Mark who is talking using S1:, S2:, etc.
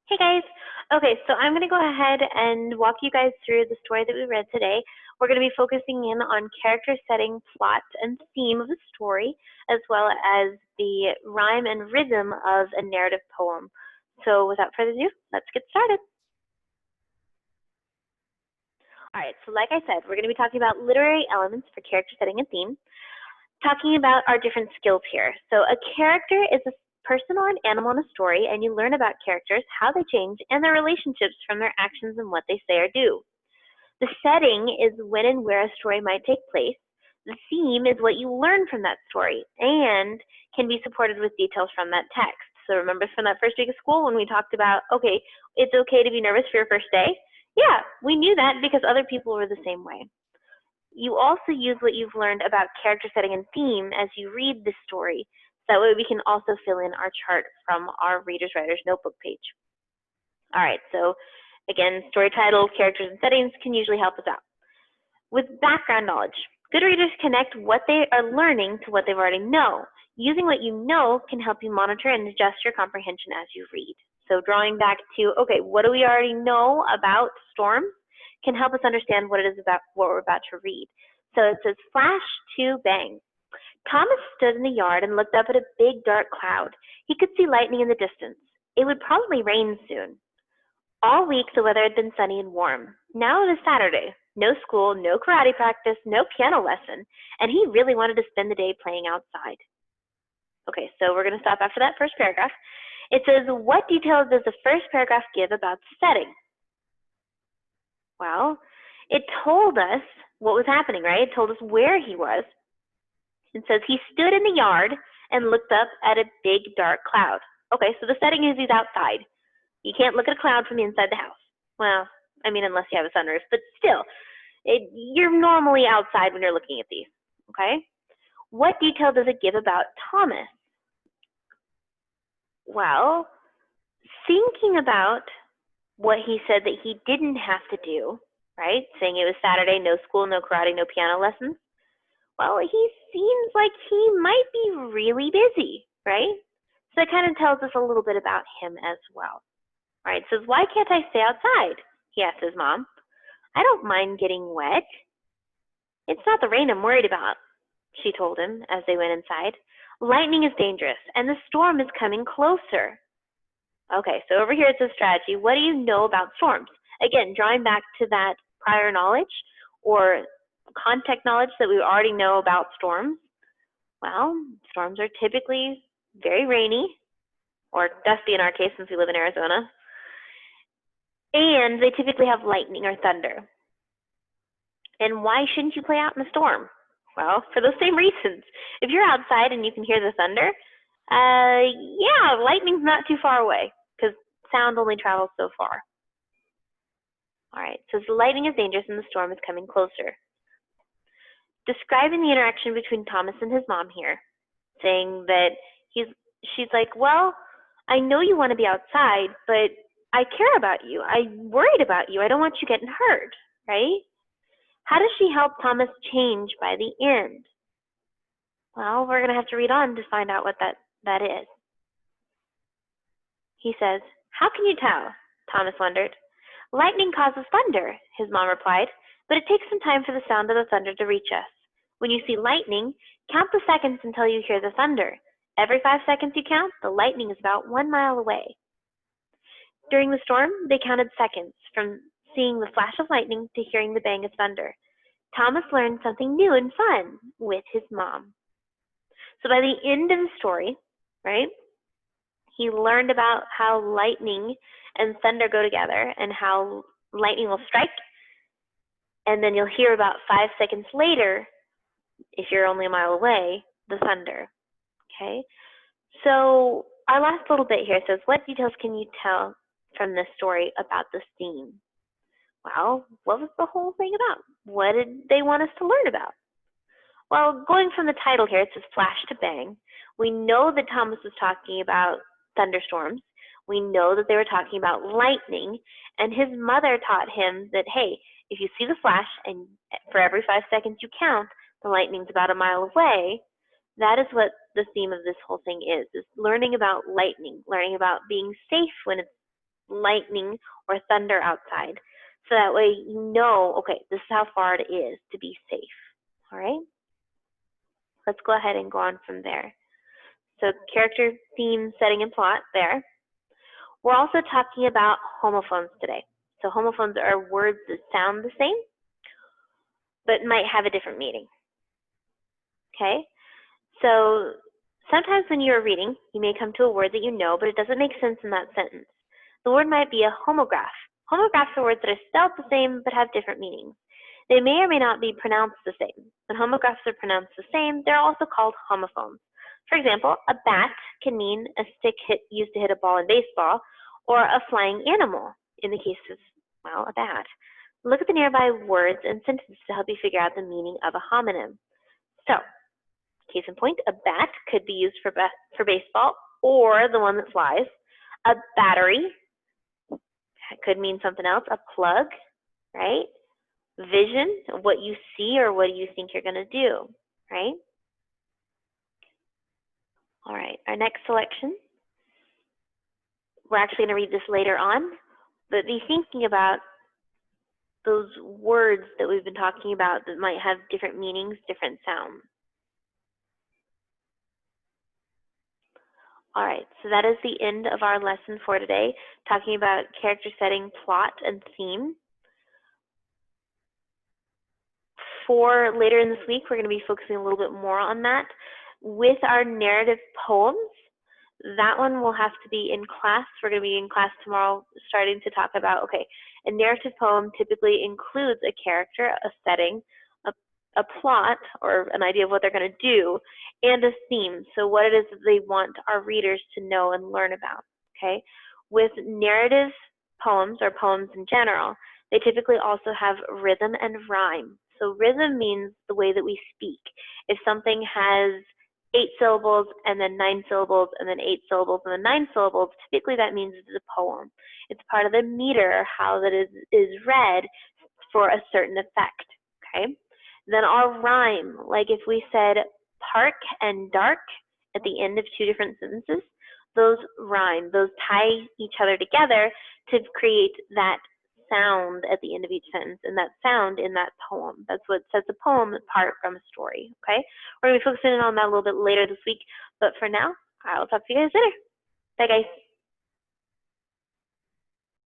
S1: Hey guys. Okay, so I'm going to go ahead and walk you guys through the story that we read today. We're going to be focusing in on character setting, plot, and theme of the story, as well as the rhyme and rhythm of a narrative poem. So without further ado, let's get started. All right, so like I said, we're going to be talking about literary elements for character setting and theme, talking about our different skills here. So a character is a person or an animal in a story, and you learn about characters, how they change, and their relationships from their actions and what they say or do. The setting is when and where a story might take place. The theme is what you learn from that story and can be supported with details from that text. So remember from that first week of school when we talked about, okay, it's okay to be nervous for your first day? Yeah, we knew that because other people were the same way. You also use what you've learned about character setting and theme as you read the story. So that way we can also fill in our chart from our Reader's Writer's Notebook page. All right, so again, story title, characters, and settings can usually help us out. With background knowledge, good readers connect what they are learning to what they already know. Using what you know can help you monitor and adjust your comprehension as you read. So drawing back to, okay, what do we already know about storms can help us understand what it is about what we're about to read. So it says, flash to bang. Thomas stood in the yard and looked up at a big dark cloud. He could see lightning in the distance. It would probably rain soon. All week the weather had been sunny and warm. Now it was Saturday. No school, no karate practice, no piano lesson, and he really wanted to spend the day playing outside. Okay, so we're going to stop after that first paragraph. It says, what details does the first paragraph give about the setting? Well, it told us what was happening, right? It told us where he was. It says he stood in the yard and looked up at a big dark cloud. Okay, so the setting is he's outside. You can't look at a cloud from inside the house. Well, I mean, unless you have a sunroof, but still, you're normally outside when you're looking at these, okay? What detail does it give about Thomas? Well, thinking about what he said that he didn't have to do, right? Saying it was Saturday, no school, no karate, no piano lessons. Well, he seems like he might be really busy, right? So that kind of tells us a little bit about him as well. All right, says, why can't I stay outside? He asked his mom. I don't mind getting wet. It's not the rain I'm worried about, she told him as they went inside. Lightning is dangerous, and the storm is coming closer. Okay, so over here it says strategy. What do you know about storms? Again, drawing back to that prior knowledge or context knowledge that we already know about storms. Well, storms are typically very rainy, or dusty in our case since we live in Arizona. And they typically have lightning or thunder. And why shouldn't you play out in a storm? Well, for those same reasons. If you're outside and you can hear the thunder, yeah, lightning's not too far away because sound only travels so far. All right, so the lightning is dangerous and the storm is coming closer. Describing the interaction between Thomas and his mom here, saying that she's like, well, I know you want to be outside, but I care about you. I'm worried about you. I don't want you getting hurt, right? How does she help Thomas change by the end? Well, we're going to have to read on to find out what that is. He says, how can you tell? Thomas wondered. Lightning causes thunder, his mom replied, but it takes some time for the sound of the thunder to reach us. When you see lightning, count the seconds until you hear the thunder. Every 5 seconds you count, the lightning is about 1 mile away. During the storm, they counted seconds from seeing the flash of lightning to hearing the bang of thunder. Thomas learned something new and fun with his mom. So by the end of the story, right, he learned about how lightning and thunder go together and how lightning will strike. And then you'll hear about 5 seconds later, if you're only a mile away, the thunder. Okay? So our last little bit here says, what details can you tell from this story about this theme? Well, what was the whole thing about? What did they want us to learn about? Well, going from the title here, it says flash to bang. We know that Thomas was talking about thunderstorms. We know that they were talking about lightning. And his mother taught him that, hey, if you see the flash and for every 5 seconds you count, the lightning's about a mile away. That is what the theme of this whole thing is learning about lightning, learning about being safe when it's lightning or thunder outside. So that way you know, okay, this is how far it is to be safe. All right? Let's go ahead and go on from there. So character, theme, setting, and plot there. We're also talking about homophones today. So homophones are words that sound the same, but might have a different meaning. Okay? So sometimes when you're reading, you may come to a word that you know, but it doesn't make sense in that sentence. The word might be a homograph. Homographs are words that are spelled the same but have different meanings. They may or may not be pronounced the same. When homographs are pronounced the same, they're also called homophones. For example, a bat can mean a stick used to hit a ball in baseball, or a flying animal in the case of, well, a bat. Look at the nearby words and sentences to help you figure out the meaning of a homonym. So, case in point, a bat could be used for baseball, or the one that flies. A battery could mean something else. A plug, right? Vision, what you see or what you think you're going to do, right? All right, our next selection. We're actually going to read this later on, but be thinking about those words that we've been talking about that might have different meanings, different sounds. All right, so that is the end of our lesson for today, talking about character setting, plot, and theme. For later in this week, we're going to be focusing a little bit more on that. With our narrative poems, that one will have to be in class. We're going to be in class tomorrow starting to talk about, okay, a narrative poem typically includes a character, a setting, a plot, or an idea of what they're going to do, and a theme, so what it is that they want our readers to know and learn about, okay? With narrative poems, or poems in general, they typically also have rhythm and rhyme. So rhythm means the way that we speak. If something has 8 syllables and then 9 syllables and then 8 syllables and then 9 syllables, typically that means it's a poem. It's part of the meter, how that is read for a certain effect, okay? Then our rhyme, like if we said park and dark at the end of 2 different sentences, those rhyme, those tie each other together to create that sound at the end of each sentence, and that sound in that poem. That's what sets a poem apart from a story, okay? We're going to be focusing on that a little bit later this week, but for now, I'll talk to you guys later. Bye, guys.